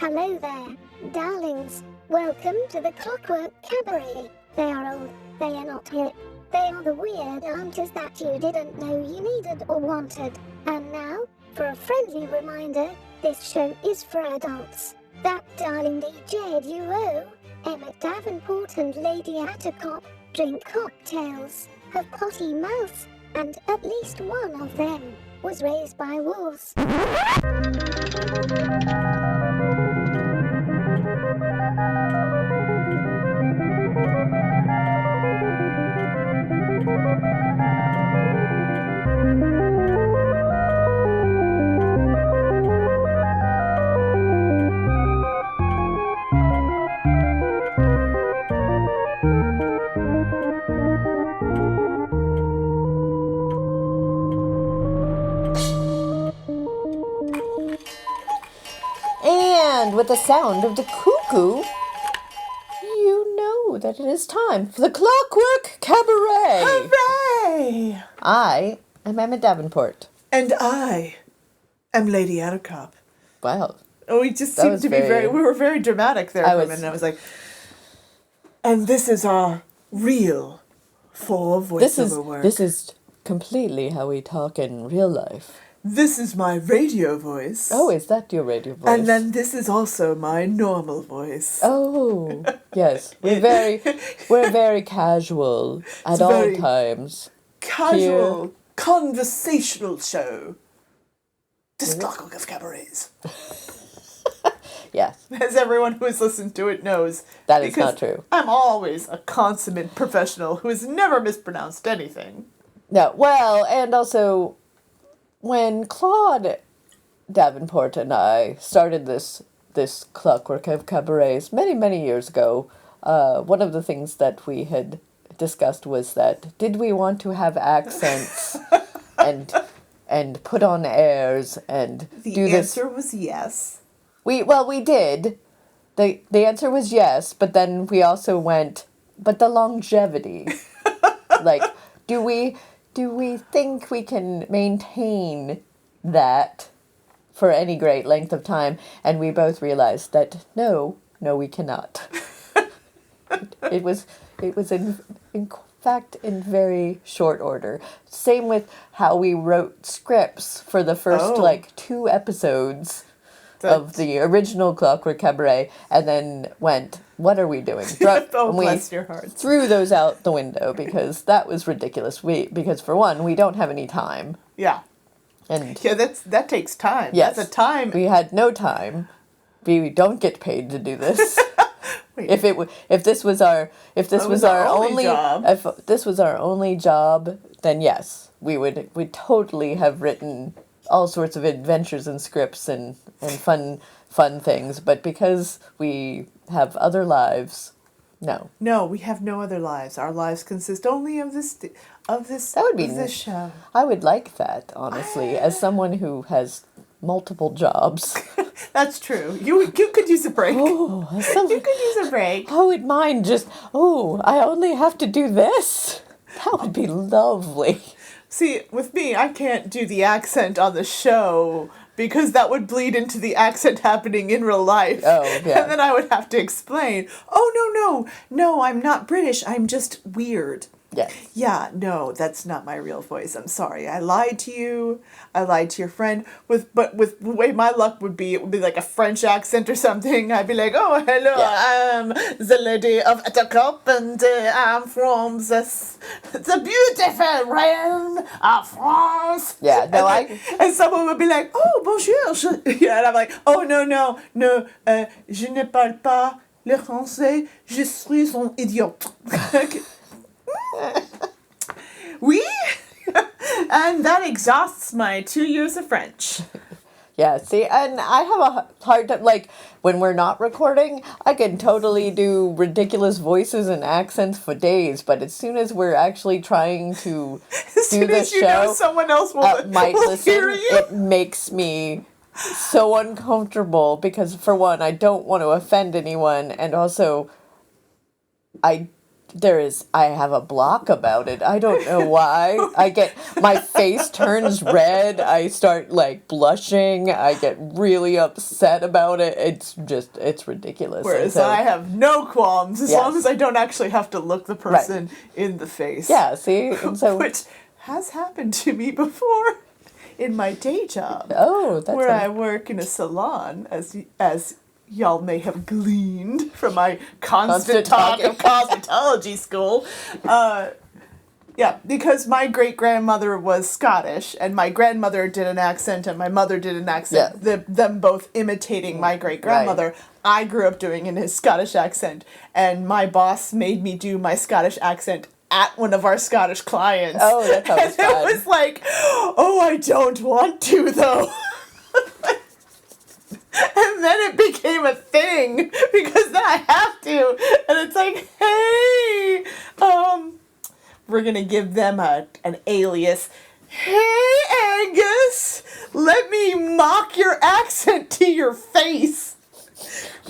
Hello there, darlings. Welcome to the Clockwork Cabaret. They are old, they are not hip. They are the weird aunties that you didn't know you needed or wanted. And now, for a friendly reminder, this show is for adults. That darling DJ duo, Emmett Davenport and Lady Attercop, drink cocktails, have potty mouths, and at least one of them was raised by wolves. And with the sound of the cuckoo, you know that it is time for the Clockwork Cabaret. Hooray! I am Emmett Davenport. And I am Lady Attercop. Wow. Oh, we just seemed to be we were very dramatic there for a minute. I was like, and this is our real voiceover work. This is completely how we talk in real life. This is my radio voice. Oh, is that your radio voice? And then this is also my normal voice. Oh, yes. We're very casual at all times. Casual, here. Conversational show. This Clockwork of Cabarets. Yes. As everyone who has listened to it knows. That is not true. I'm always a consummate professional who has never mispronounced anything. No, well, and also, when Claude Davenport and I started this Clockwork of Cabarets many, many years ago, one of the things that we had discussed was that did we want to have accents and put on airs and do this? The answer was yes. We did. The answer was yes, but then we also went, but the longevity. Like, do we think we can maintain that for any great length of time? And we both realized that no, we cannot. It was in fact in very short order. Same with how we wrote scripts for the first 2 episodes of the original Clockwork Cabaret, and then went, what are we doing? Bless your hearts. Threw those out the window because that was ridiculous. Because for one, we don't have any time. Yeah. And that takes time. Yes. That's a time. We had no time. We don't get paid to do this. If this was our only job, then yes, we'd totally have written all sorts of adventures and scripts and fun things, but because we have other lives, no. No, we have no other lives. Our lives consist only of this show. I would like that, honestly, as someone who has multiple jobs. That's true. You could use a break. Oh, you could use a break. I would mind just, I only have to do this. That would be lovely. See, with me, I can't do the accent on the show because that would bleed into the accent happening in real life. Oh, yeah. And then I would have to explain, no, I'm not British, I'm just weird. Yes. Yeah, no, that's not my real voice. I'm sorry. I lied to you. I lied to your friend. But with the way my luck would be, it would be like a French accent or something. I'd be like, oh, hello, I'm the lady of Attercop, and I'm from the beautiful realm of France. Yeah, no, and someone would be like, oh, bonjour. Yeah, and I'm like, oh, no, je ne parle pas le français, je suis un idiote. Oui? And that exhausts my 2 years of French. Yeah, see, and I have a hard time, like, when we're not recording, I can totally do ridiculous voices and accents for days, but as soon as we're actually trying to do this show, someone else might will listen, hear you. It makes me so uncomfortable, because for one, I don't want to offend anyone, and also, I I have a block about it. I don't know why. My face turns red. I start like blushing. I get really upset about it. It's ridiculous. Whereas I have no qualms as long as I don't actually have to look the person in the face. Yeah, see? And so, which has happened to me before in my day job. Oh, that's where I work in a salon, as y'all may have gleaned from my constant talk of cosmetology school. Yeah, because my great-grandmother was Scottish, and my grandmother did an accent, and my mother did an accent, them both imitating my great-grandmother. Right. I grew up doing in his Scottish accent, and my boss made me do my Scottish accent at one of our Scottish clients. Oh, that's how and it was like, oh, I don't want to, though. And then it became a thing, because then I have to. And it's like, hey, we're going to give them an alias. Hey, Angus, let me mock your accent to your face.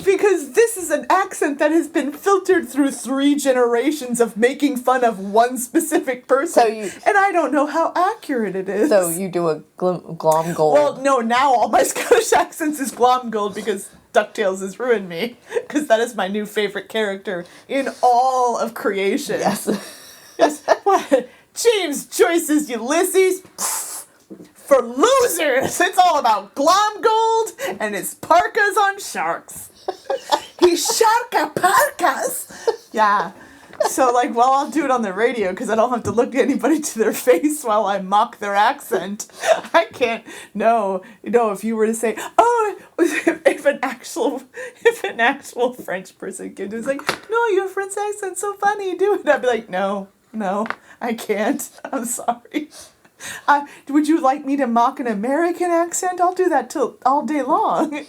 Because this is an accent that has been filtered through 3 generations of making fun of one specific person. And I don't know how accurate it is. So you do a glomgold. Well, no, now all my Scottish accents is glomgold because DuckTales has ruined me. Because that is my new favorite character in all of creation. Yes. Yes. What? James Joyce's Ulysses? For losers! It's all about glomgold and his parkas on sharks. He sharka parkas! Yeah. So, like, well, I'll do it on the radio because I don't have to look anybody to their face while I mock their accent. I can't. No, if you were to say, oh, if an actual French person could do it's like, no, your French accent's so funny, do it. I'd be like, no, I can't. I'm sorry. Would you like me to mock an American accent? I'll do that all day long.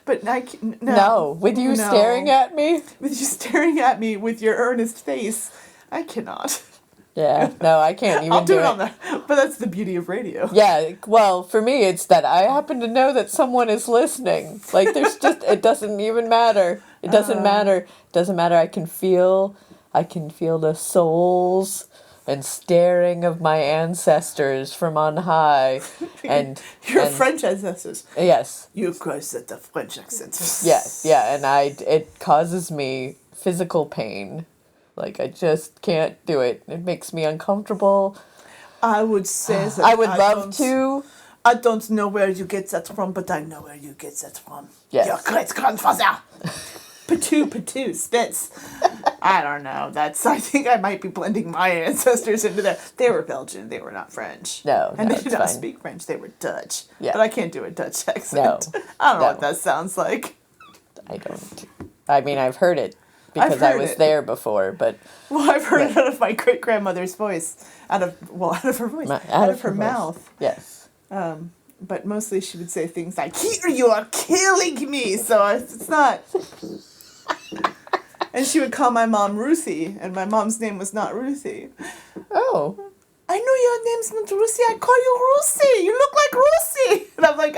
But no. With you staring at me? With you staring at me with your earnest face, I cannot. Yeah, no, I can't even I'll do it on but that's the beauty of radio. Yeah, well, for me, it's that I happen to know that someone is listening. Like, it doesn't even matter. It doesn't matter. It doesn't matter. I can feel the souls and staring of my ancestors from on high. And your French ancestors. Yes. You guys said the French accent. Yes, yeah, and it causes me physical pain. Like, I just can't do it. It makes me uncomfortable. I would say that I would love to. I don't know where you get that from, but I know where you get that from. Yes. Your great-grandfather. Patu, Spitz. I don't know. I think I might be blending my ancestors into there. They were Belgian. They were not French. No, and they did not speak French. They were Dutch. Yeah. But I can't do a Dutch accent. No. I don't know what that sounds like. I don't. I mean, I've heard it because I was there before, but... Well, I've heard it out of my great-grandmother's voice. Out of her voice. Out of her mouth. Yes. But mostly she would say things like, "Here, you are killing me!" So it's not... And she would call my mom Ruthie, and my mom's name was not Ruthie. Oh. I know your name's not Ruthie, I call you Ruthie! You look like Ruthie! And I'm like,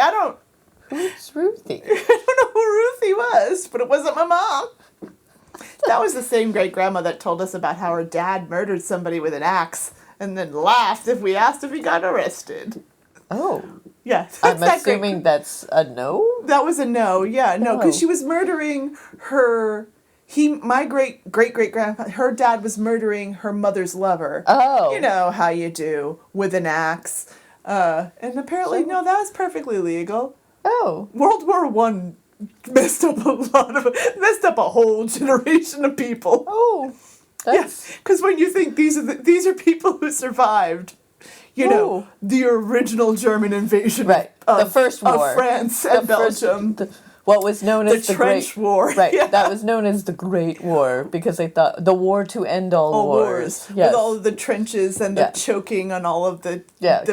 Who's Ruthie? I don't know who Ruthie was, but it wasn't my mom. That was the same great-grandma that told us about how her dad murdered somebody with an axe, and then laughed if we asked if he got arrested. Oh. Yeah. I'm assuming that's a no? That was a no, yeah. No, because she was murdering her... My great-great-grandpa, her dad was murdering her mother's lover. Oh. You know how you do, with an axe. And apparently, no, that was perfectly legal. Oh. World War I messed up a whole generation of people. Oh. Yes, because when you think these are people who survived, you know, the original German invasion the first war of France and Belgium. What was known as the Trench War. Right, yeah. That was known as the Great War because they thought the war to end all wars. Yes. With all of the trenches and the choking on all of the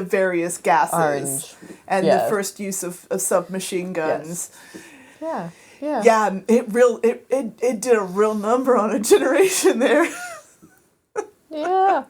various gases. Orange. And the first use of submachine guns. Yes. Yeah. Yeah, it did a real number on a generation there. Yeah.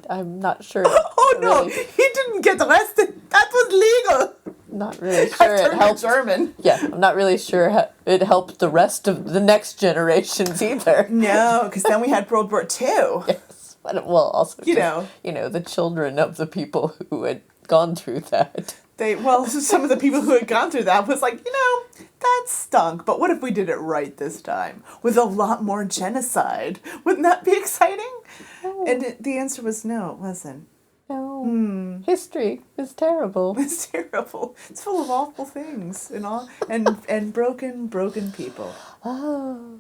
I'm not sure. Oh no, he didn't get arrested. That was legal. not really I sure it turned to helped. German. Yeah, I'm not really sure it helped the rest of the next generations either. No, because then we had World War II. Yes, but well, also You just, know. the children of the people who had gone through that. Some of the people who had gone through that was like, that stunk. But what if we did it right this time with a lot more genocide? Wouldn't that be exciting? No. And the answer was no, it wasn't. No. History is terrible. It's terrible. It's full of awful things and broken people. Oh.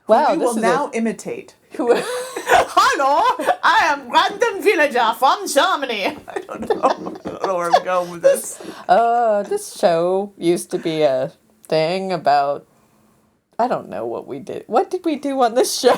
Wow, We this will is now imitate. a... Hello, I am random villager from Germany. I don't know where I'm going with this. This show used to be a thing about... I don't know what we did. What did we do on this show?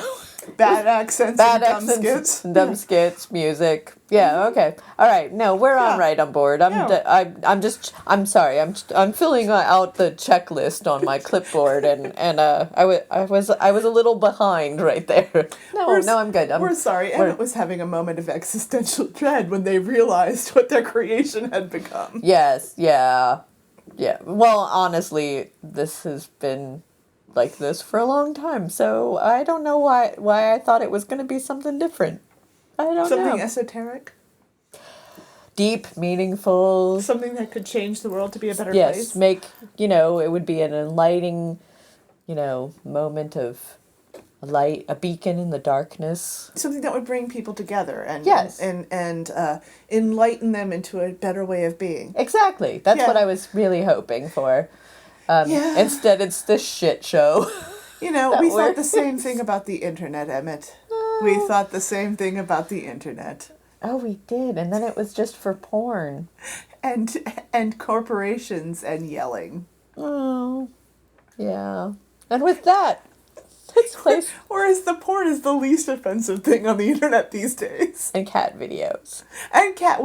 Bad accents and dumb skits. and dumb skits, music. Yeah, okay. All right. No, we're on board. I'm sorry. I'm filling out the checklist on my clipboard, and I was a little behind right there. No, I'm good. We're sorry. Emmett was having a moment of existential dread when they realized what their creation had become. Yes. Yeah. Well, honestly, this has been like this for a long time, so I don't know why I thought it was going to be something different. I don't know. Something esoteric? Deep, meaningful. Something that could change the world to be a better yes, place? it would be an enlightening, moment of a light, a beacon in the darkness. Something that would bring people together and yes. and enlighten them into a better way of being. Exactly. That's what I was really hoping for. Instead, it's this shit show. We thought the same thing about the internet, Emmett. We thought the same thing about the internet. Oh, we did, and then it was just for porn. And corporations and yelling. Oh, yeah. And with that, let's play... Whereas the porn is the least offensive thing on the internet these days. And cat videos. And cat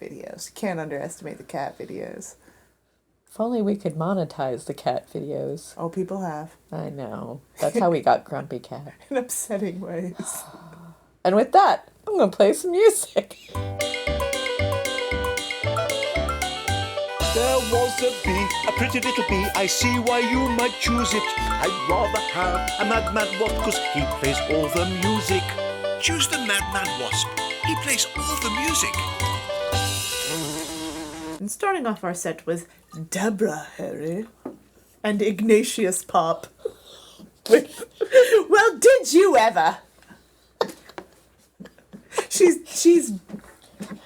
videos. Can't underestimate the cat videos. If only we could monetize the cat videos. Oh, people have. I know. That's how we got Grumpy Cat. In upsetting ways. And with that, I'm going to play some music. There was a bee, a pretty little bee. I see why you might choose it. I'd rather have a madman wasp, 'cause he plays all the music. Choose the Madman Wasp. He plays all the music. And starting off our set was Deborah Harry and Ignatius Pop. Well, did you ever? She's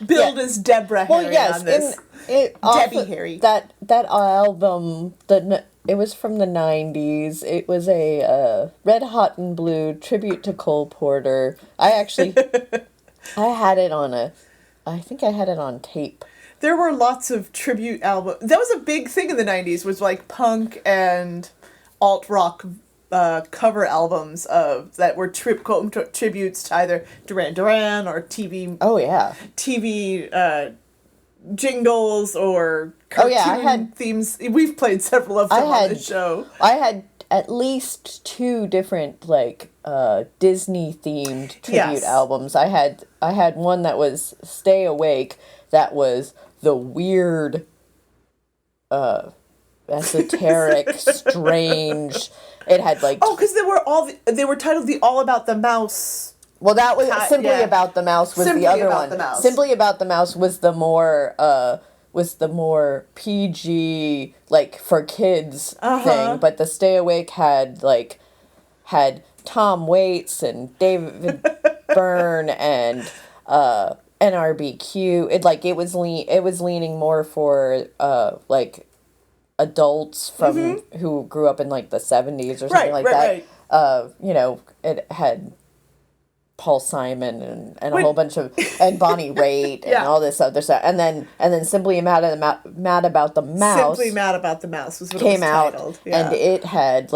billed as Deborah Harry on this. Debbie Harry. That album, it was from the 90s. It was a Red Hot and Blue tribute to Cole Porter. I think I had it on tape. There were lots of tribute albums. That was a big thing in the 90s, was like punk and alt-rock cover albums that were tributes to either Duran Duran or TV. Oh, yeah. TV jingles or cartoon themes. We've played several of them on the show. I had at least 2 different Disney themed tribute albums. I had one that was Stay Awake, that was the weird, esoteric, strange. It had because they were titled the All About the Mouse. Well, that was Simply About the Mouse was the other one. Simply About the Mouse was the more PG, for kids thing, but the Stay Awake had Tom Waits and David Byrne and NRBQ. It was leaning more for adults from who grew up in the 70s or something that. Right. It had Paul Simon and a whole bunch of and Bonnie Raitt and all this other stuff, and then Simply Mad About the Mouse. Simply Mad About the Mouse was what came it was out, titled. and it had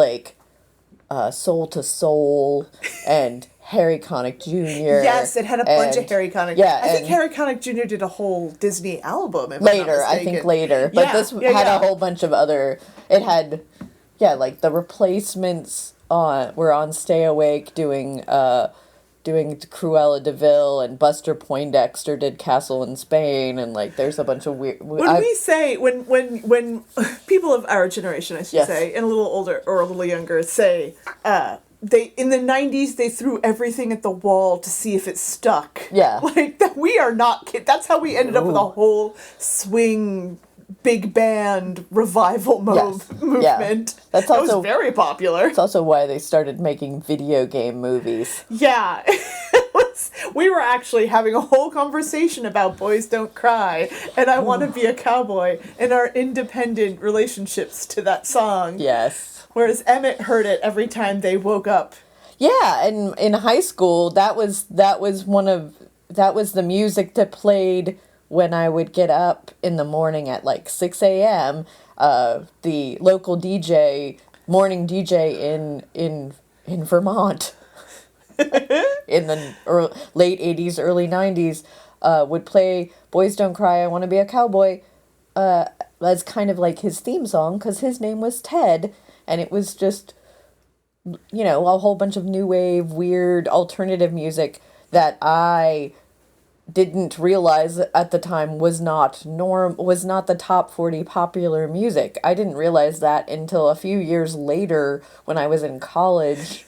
Soul to Soul and Harry Connick Jr. Yes, it had a bunch of Harry Connick. Yeah, I think Harry Connick Jr. did a whole Disney album. Later, but this had a whole bunch of other. It had, the Replacements were on Stay Awake doing doing Cruella de Vil, and Buster Poindexter did Castle in Spain, and like there's a bunch of weird. When people of our generation, I should Yes. say, and a little older or a little younger, say they in the 90s they threw everything at the wall to see if it stuck. Yeah. Like that, we are not kidding. That's how we ended up with a whole swing big band revival movement. That's That also was very popular. It's also why they started making video game movies. Yeah. We were actually having a whole conversation about Boys Don't Cry and I Want to Be a Cowboy and our independent relationships to that song. Yes. Whereas Emmett heard it every time they woke up. Yeah, and in high school, that was the music that played when I would get up in the morning at like 6 a.m. The local DJ, morning DJ in Vermont, in the late 80s, early 90s, would play Boys Don't Cry, I Want to Be a Cowboy, as kind of like his theme song, because his name was Ted, and it was just, you know, a whole bunch of new wave, weird, alternative music that I didn't realize at the time was not the top 40 popular music. I didn't realize that until a few years later when I was in college.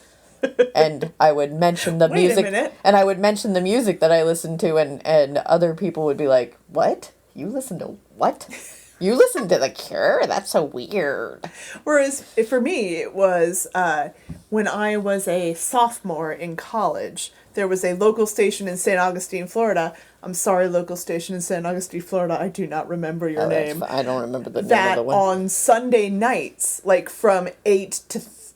And I would mention the Wait a music, minute. and I would mention the music that I listened to, and other people would be like, "What? You listen to what? You listen to The Cure? That's so weird." Whereas for me, it was when I was a sophomore in college. There was a local station in St. Augustine, Florida. I'm sorry, local station in St. Augustine, Florida. I do not remember your name. I don't remember the name of That the one. on Sunday nights, like from 8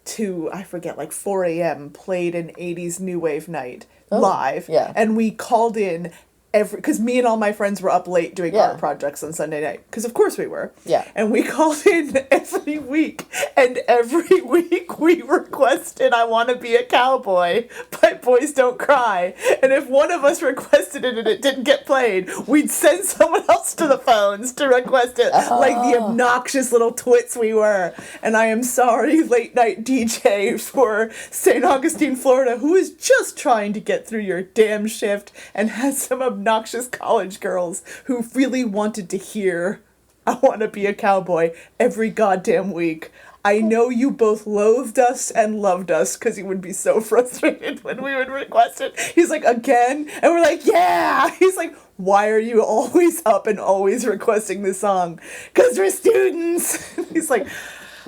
to I forget, like 4 a.m., played an 80s new wave night live. yeah. And we called in because me and all my friends were up late doing Yeah. art projects on Sunday night. Because of course we were. Yeah. And we called in every week. And every week we requested I Want to Be a Cowboy by Boys Don't Cry. And if one of us requested it and it didn't get played, we'd send someone else to the phones to request it. Like the obnoxious little twits we were. And I am sorry, late night DJ for St. Augustine, Florida, who is just trying to get through your damn shift and has some obnoxious college girls who really wanted to hear I Want to Be a Cowboy every goddamn week. I know you both loathed us and loved us because he would be so frustrated when we would request it. He's like, again? And we're like, yeah! He's like, why are you always up and always requesting this song? Because we're students! He's like,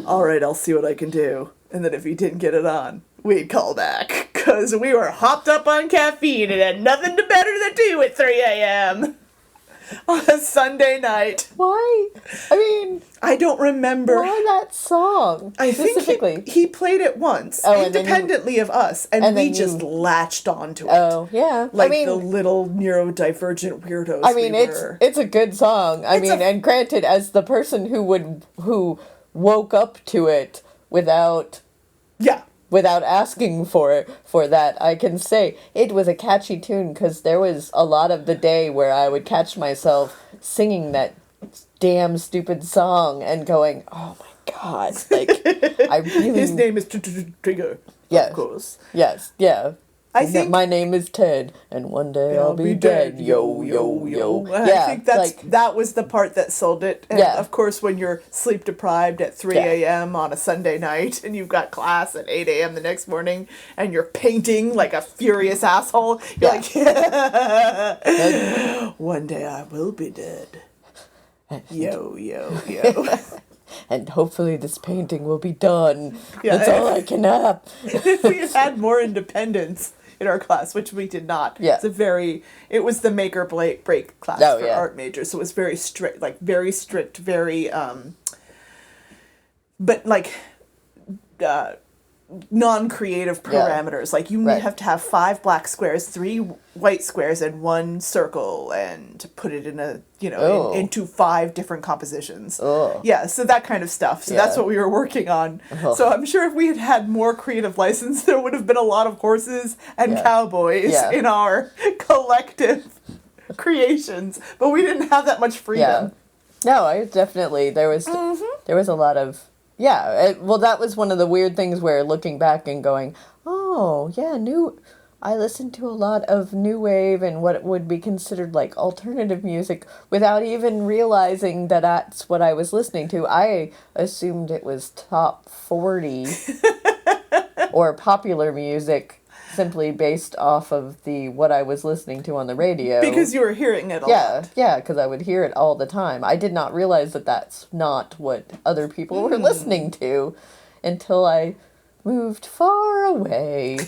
all right, I'll see what I can do. And then if he didn't get it on, we'd call back. Because we were hopped up on caffeine and had nothing better to do at 3 a.m. on a Sunday night. Why? I mean, I don't remember. why that song I specifically? think he played it once, Oh, and then independently of us, and and we then just you- latched onto it. Oh yeah, Like I mean, the little neurodivergent weirdos. I mean, we were. it's a good song. I mean, and granted, as the person who woke up to it without Yeah. asking for that, I can say it was a catchy tune, because there was a lot of the day where I would catch myself singing that damn stupid song and going, "Oh my god!" Like I really. His name is Trigger. Yes. Of course. Yes. Yeah. I think my name is Ted, and one day I'll be dead. Yo, yo, yo. And Yeah, I think like, that was the part that sold it. And Yeah. of course, when you're sleep deprived at 3 Yeah. a.m. on a Sunday night and you've got class at 8 a.m. the next morning and you're painting like a furious asshole, you're like, one day I will be dead. Yo, yo, yo. and hopefully this painting will be done. Yeah. That's all I can have. If we had had more independence in our class, which we did not. Yeah. It was the make or break class Oh, for yeah. art majors, so it was very strict, very but like non-creative parameters. Like you Right. have to have 5 black squares, 3 white squares, and 1 circle, and put it in a Oh. into 5 different compositions. Oh. Yeah, so that kind of stuff. So that's Yeah. what we were working on. Oh. So I'm sure if we had had more creative license, there would have been a lot of horses and Yeah. cowboys Yeah. in our collective creations. But we didn't have that much Yeah. freedom. No, I definitely there was a lot of well, that was one of the weird things where looking back and going, oh yeah, I listened to a lot of new wave and what would be considered like alternative music without even realizing that that's what I was listening to. I assumed it was top 40 or popular music simply based off of what I was listening to on the radio. Because you were hearing it a lot. Yeah, because I would hear it all the time. I did not realize that that's not what other people were listening to until I moved far away.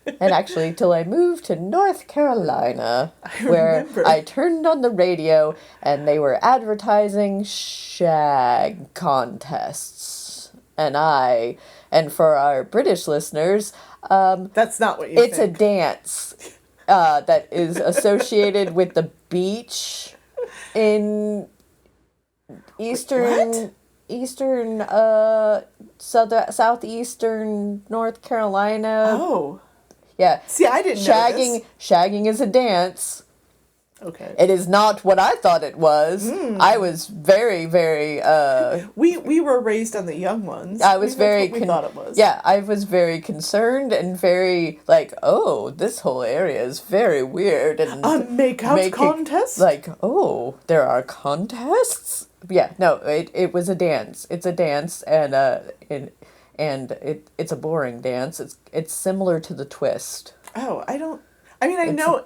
And actually, till I moved to North Carolina, where I turned on the radio and they were advertising shag contests. And for our British listeners, That's not what you it's think. a dance that is associated with the beach in southeastern North Carolina. Oh. Yeah. See, I didn't know this. Shagging is a dance. Okay. It is not what I thought it was. I was very, very We were raised on the young ones. I was very we thought it was. Yeah, I was very concerned and very like, oh, this whole area is very weird and A make-out contest? Like, oh, there are contests? Yeah, no, it was a dance. It's a dance and it's a boring dance. It's similar to the twist. Oh, I know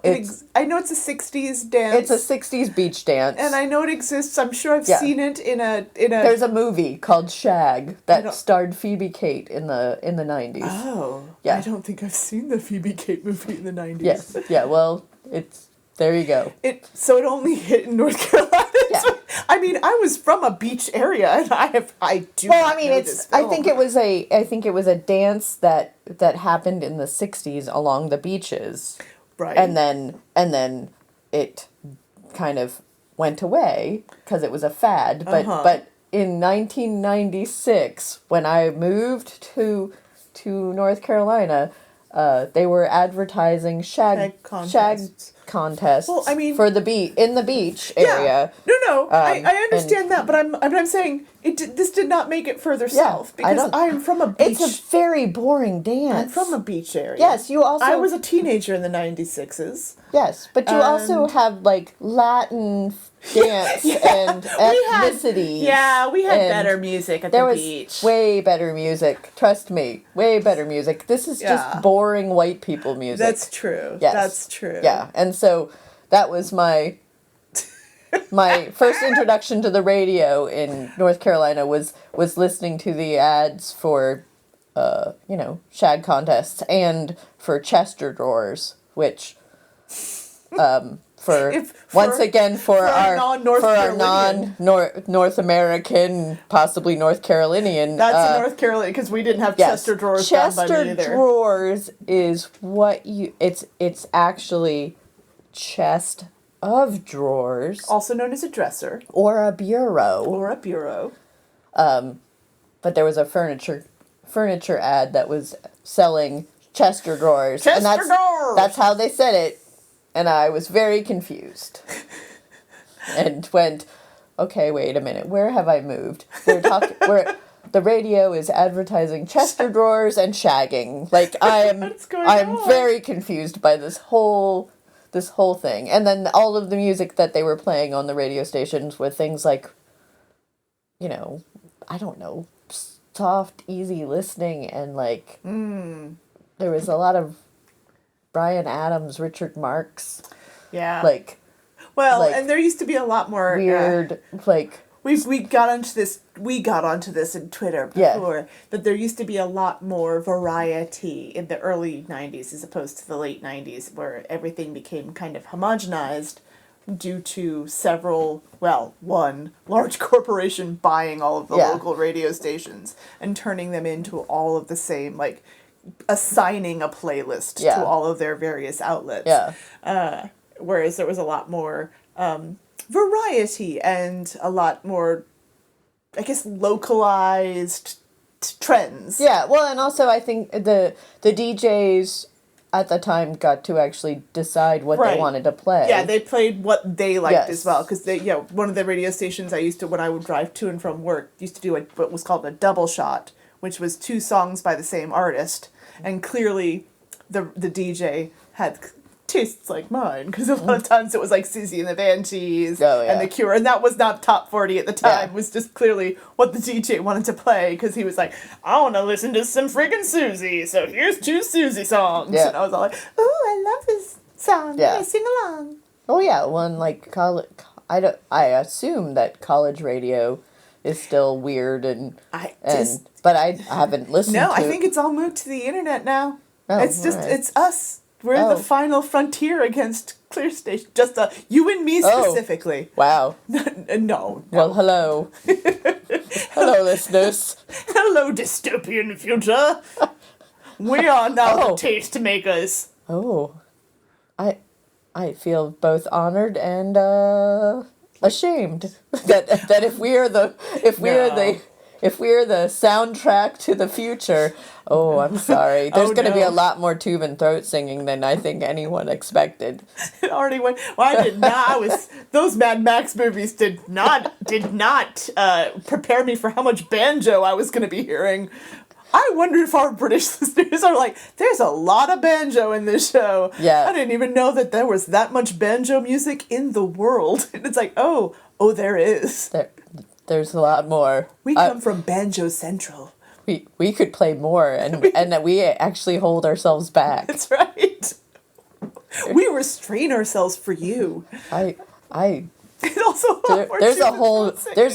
it's a 60s dance. It's a 60s beach dance. And I know it exists. I'm sure I've seen it in a There's a movie called Shag that starred Phoebe Kate in the 90s. Oh. Yeah. I don't think I've seen the Phoebe Kate movie in the 90s. Yes. Yeah, well, there you go. So it only hit in North Carolina. Yeah. So, I mean, I was from a beach area, and I do. Well, not I mean, know this film. I think it was a dance that happened in the 60s along the beaches. Right. And then it kind of went away because it was a fad. But in 1996, when I moved to North Carolina, they were advertising shag contests. Well, I mean, for the beach area. No, I understand that, but I'm saying this did not make it further south because I'm from a beach. It's a very boring dance. I'm from a beach area. Yes, you also. I was a teenager in the 96s. Yes, but you also have like Latin dance and ethnicity. We had better music at the beach. There was way better music. Trust me, way better music. This is just boring white people music. That's true. Yes. That's true. Yeah, and so that was my first introduction to the radio in North Carolina was listening to the ads for, shag contests and for Chester drawers, which, for our non-North American, possibly North Carolinian. That's a North Carolina because we didn't have Chester drawers down by me either. Chester drawers is it's actually chest of drawers, also known as a dresser or a bureau. But there was a furniture ad that was selling Chester drawers. That's how they said it. And I was very confused. And went, okay, wait a minute, where have I moved? The radio is advertising Chester drawers and shagging. Like I'm very confused by this whole thing. And then all of the music that they were playing on the radio stations were things like, I don't know, soft, easy listening, and like there was a lot of Bryan Adams, Richard Marx. Yeah. And there used to be a lot more weird we got onto this in Twitter before, that there used to be a lot more variety in the early 90s as opposed to the late 90s, where everything became kind of homogenized due to one large corporation buying all of the local radio stations and turning them into all of the same, like assigning a playlist to all of their various outlets. Yeah. Whereas there was a lot more variety and a lot more, I guess, localized trends. Yeah, well, and also I think the DJs at the time got to actually decide what they wanted to play. Yeah, they played what they liked as well. Because one of the radio stations I used to, when I would drive to and from work, used to do what was called a double shot, which was 2 songs by the same artist. And clearly the DJ had tastes like mine, because a lot of times it was like Susie and the Banshees Oh, yeah. and The Cure, and that was not top 40 at the time. Yeah. It was just clearly what the DJ wanted to play, because he was like, I want to listen to some friggin' Susie, so here's 2 Susie songs. Yeah. And I was all like, oh, I love this song. Yeah. I sing along. Oh yeah, one like college. I assume that college radio is still weird but I haven't listened. No, to I think it's all moved to the internet now. Oh, It's just, alright. it's us. We're Oh. the final frontier against Clear Station. Just you and me Oh. specifically. Wow. No. Well, hello. Hello, listeners. Hello, dystopian future. We are now Oh. the taste makers. Oh, I feel both honored and ashamed that if we are the soundtrack to the future. Oh, I'm sorry. There's Oh, going to be no. a lot more tube and throat singing than I think anyone expected. It already went. Well, I did not. Those Mad Max movies did not prepare me for how much banjo I was going to be hearing. I wonder if our British listeners are like, there's a lot of banjo in this show. Yeah. I didn't even know that there was that much banjo music in the world. And it's like, oh, there is. There's a lot more. We come from Banjo Central. We could play more, and that we actually hold ourselves back. That's right. We restrain ourselves for you. I And also, there's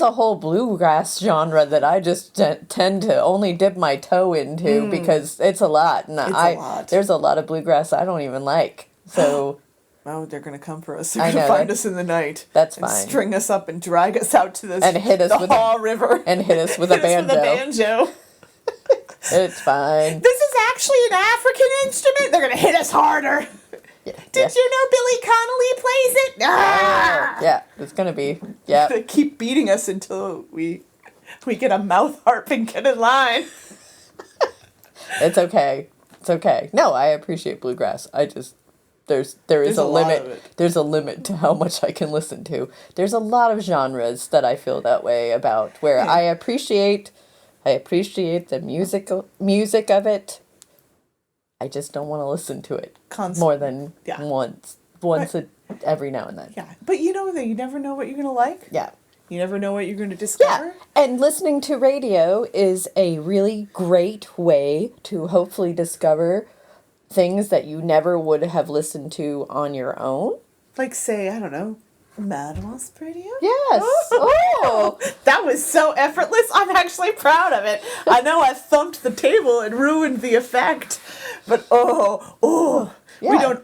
a whole bluegrass genre that I just tend to only dip my toe into because it's a lot, and a lot. there's a lot of bluegrass I don't even like. So Oh, they're gonna come for us. They're I gonna know, find that- us in the night. that's and fine. String us up and drag us out to And hit us the with a- Haw River. and hit us with a Hit us with a banjo. banjo. It's fine. This is actually an African instrument. They're gonna hit us harder. Yeah, Did you know Billy Connolly plays it? Ah! Yeah, it's gonna be. Yeah, They keep beating us until we get a mouth harp and get in line. it's okay. It's okay. No, I appreciate bluegrass. I just there is There's a a lot of limit. it. There's a limit to how much I can listen to. There's a lot of genres that I feel that way about, where I appreciate the music of it. I just don't want to listen to it more than Yeah. once every now and then. Yeah, but you know that you never know what you're gonna like. Yeah. You never know what you're gonna Yeah, discover. and listening to radio is a really great way to hopefully discover things that you never would have listened to on your own. Like, say, I don't know, Mad Wasp Radio? Yes. Oh. That was so effortless. I'm actually proud of it. I know I thumped the table and ruined the effect, but we Yeah. don't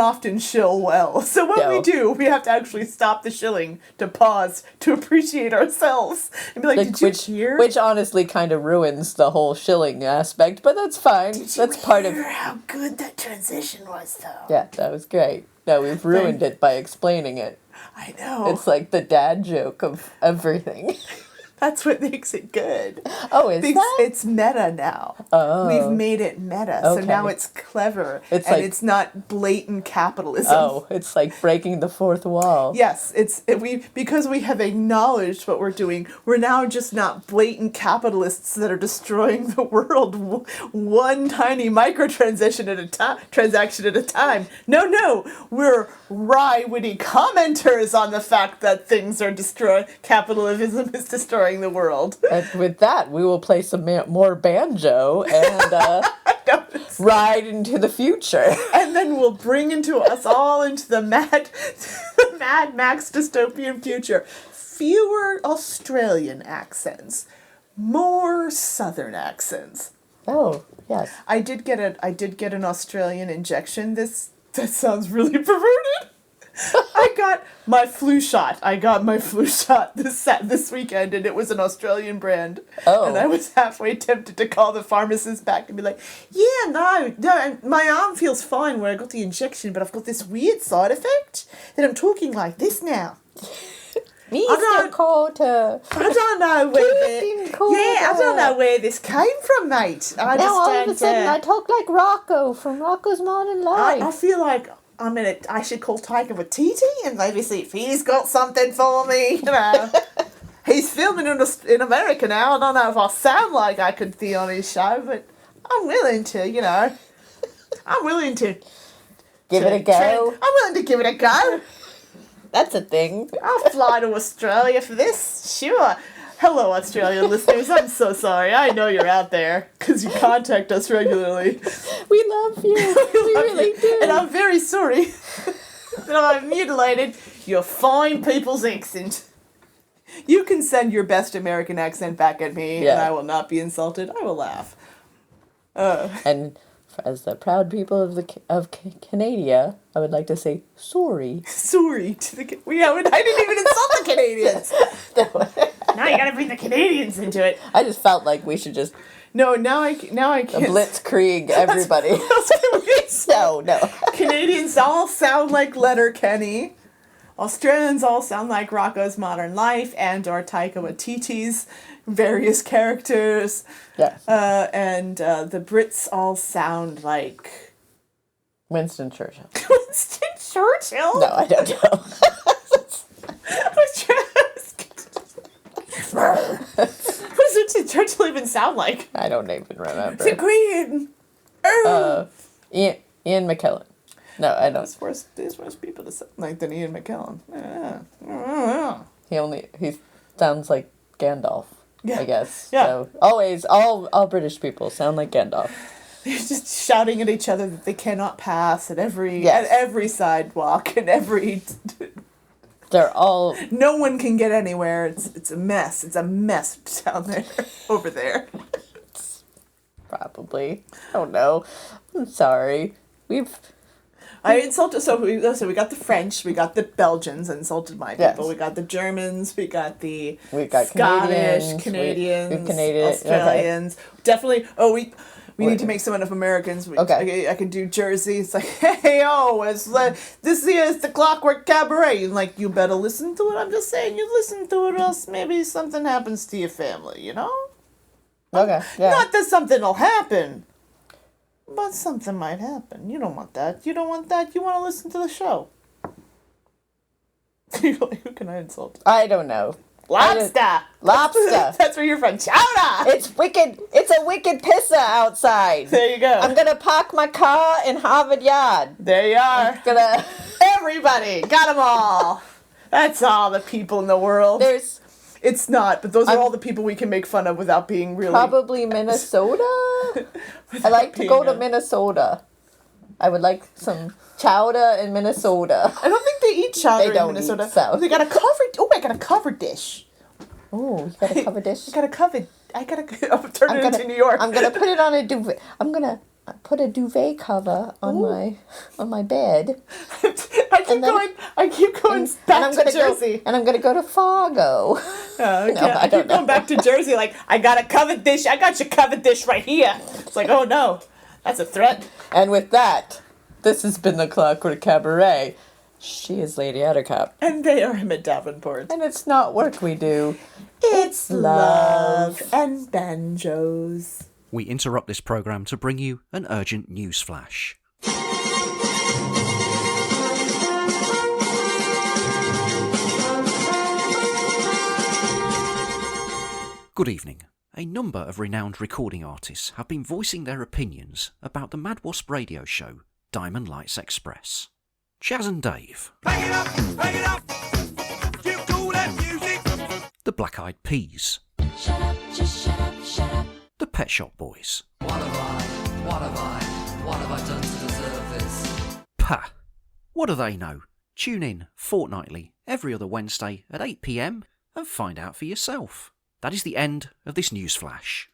often shill well. So what we No. do, we have to actually stop the shilling to pause to appreciate ourselves and be like, did you hear? Which honestly kind of ruins the whole shilling aspect, but that's fine. That's part of. how good that transition was, though. Yeah, that was great. No, we've ruined it by explaining it. I know. It's like the dad joke of everything. That's what makes it good. Oh, is that? It's meta now. Oh. We've made it meta, so Okay. now it's clever. It's and like- it's not blatant capitalism. Oh, it's like breaking the fourth wall. Yes, because we have acknowledged what we're doing. We're now just not blatant capitalists that are destroying the world one tiny microtransaction transaction at a time. No, we're wry, witty commenters on the fact that things are destroyed. Capitalism is destroying the world. And with that, we will play some more banjo and ride into the future. And then we'll bring us all into the Mad Max dystopian future. Fewer Australian accents, more Southern accents. Oh, yes. I did get an Australian injection. That sounds really perverted. I got my flu shot this weekend, and it was an Australian brand. Oh. And I was halfway tempted to call the pharmacist back and be like, yeah, no, my arm feels fine where I got the injection, but I've got this weird side effect that I'm talking like this now. Mr. Carter. I don't know I don't know where this came from, mate. I Now all of a just sudden I don't. talk like Rocco from Rocco's Modern Life. I feel like I should call Tiger with TT and maybe see if he's got something for me. You know, he's filming in America now. I don't know if I sound like I could be on his show, but I'm willing to. You know, I'm willing to Give it a go. I'm willing to give it a go. That's a thing. I'll fly to Australia for this. Sure. Hello, Australian listeners. I'm so sorry. I know you're out there because you contact us regularly. We love you. We really do. And I'm very sorry that I've mutilated your fine people's accent. You can send your best American accent back at me, and I will not be insulted. I will laugh. And as the proud people of Canada, I would like to say sorry. Sorry to the... I didn't even insult the Canadians. Now you gotta bring the Canadians into it. I just felt like we should just No, now I can't. blitzkrieg everybody. No. Canadians all sound like Letterkenny. Australians all sound like Rocco's Modern Life and or Taika Waititi's various characters. Yes. And the Brits all sound like... Winston Churchill. Winston Churchill? No, I don't know. What does Winston Churchill even sound like? I don't even remember. The Queen! Ian McKellen. No, I don't. There's worse people to sound like than Ian McKellen. He sounds like Gandalf, I guess. Yeah. So always, all British people sound like Gandalf. They're just shouting at each other that they cannot pass at every sidewalk and every... They're all... No one can get anywhere. It's a mess. It's a mess down there. Over there. Probably. I don't know. I'm sorry. I insulted... So we got the French. We got the Belgians. I insulted my people. Yes. We got the Germans. We got Scottish, Canadians, Canadian, Australians. Okay. Definitely... Oh, we need to make someone of Americans. Okay. I can do Jersey. It's like, hey, this is the Clockwork Cabaret. And like, you better listen to it. I'm just saying, you listen to it, or else maybe something happens to your family, you know? Okay, yeah. Not that something will happen, but something might happen. You don't want that. You don't want that. You want to listen to the show. You're like, who can I insult? I don't know. Lobster. Lobster. That's where you're from. Chowder. It's wicked. It's a wicked pisser outside. There you go. I'm gonna park my car in Harvard Yard. There you are. Everybody. Got them all. That's all the people in the world. It's not, but those are all the people we can make fun of without being really... Probably Minnesota? I like to go to Minnesota. I would like some chowder in Minnesota. I don't think they eat chowder in Minnesota. They got a covered... Oh, I got a covered dish. Oh, you got a covered dish? I gotta turn it into New York. I'm gonna put it on a duvet. I'm gonna put a duvet cover on my bed. I keep going back to Jersey. And I'm gonna go to Fargo. I keep going back to Jersey like, I got a covered dish. I got your covered dish right here. It's like, oh no, that's a threat. And with that, this has been the Clockwork Cabaret. She is Lady Attercop. And they are Emmett Davenport. And it's not work we do. It's love and banjos. We interrupt this programme to bring you an urgent news flash. Good evening. A number of renowned recording artists have been voicing their opinions about the Mad Wasp radio show, Diamond Lights Express. Chaz and Dave. Bang it up, bang it up. You do that music. The Black Eyed Peas. Shut up, just shut up, shut up. The Pet Shop Boys. What have I done to deserve this? Pah! What do they know? Tune in fortnightly every other Wednesday at 8 PM and find out for yourself. That is the end of this news flash.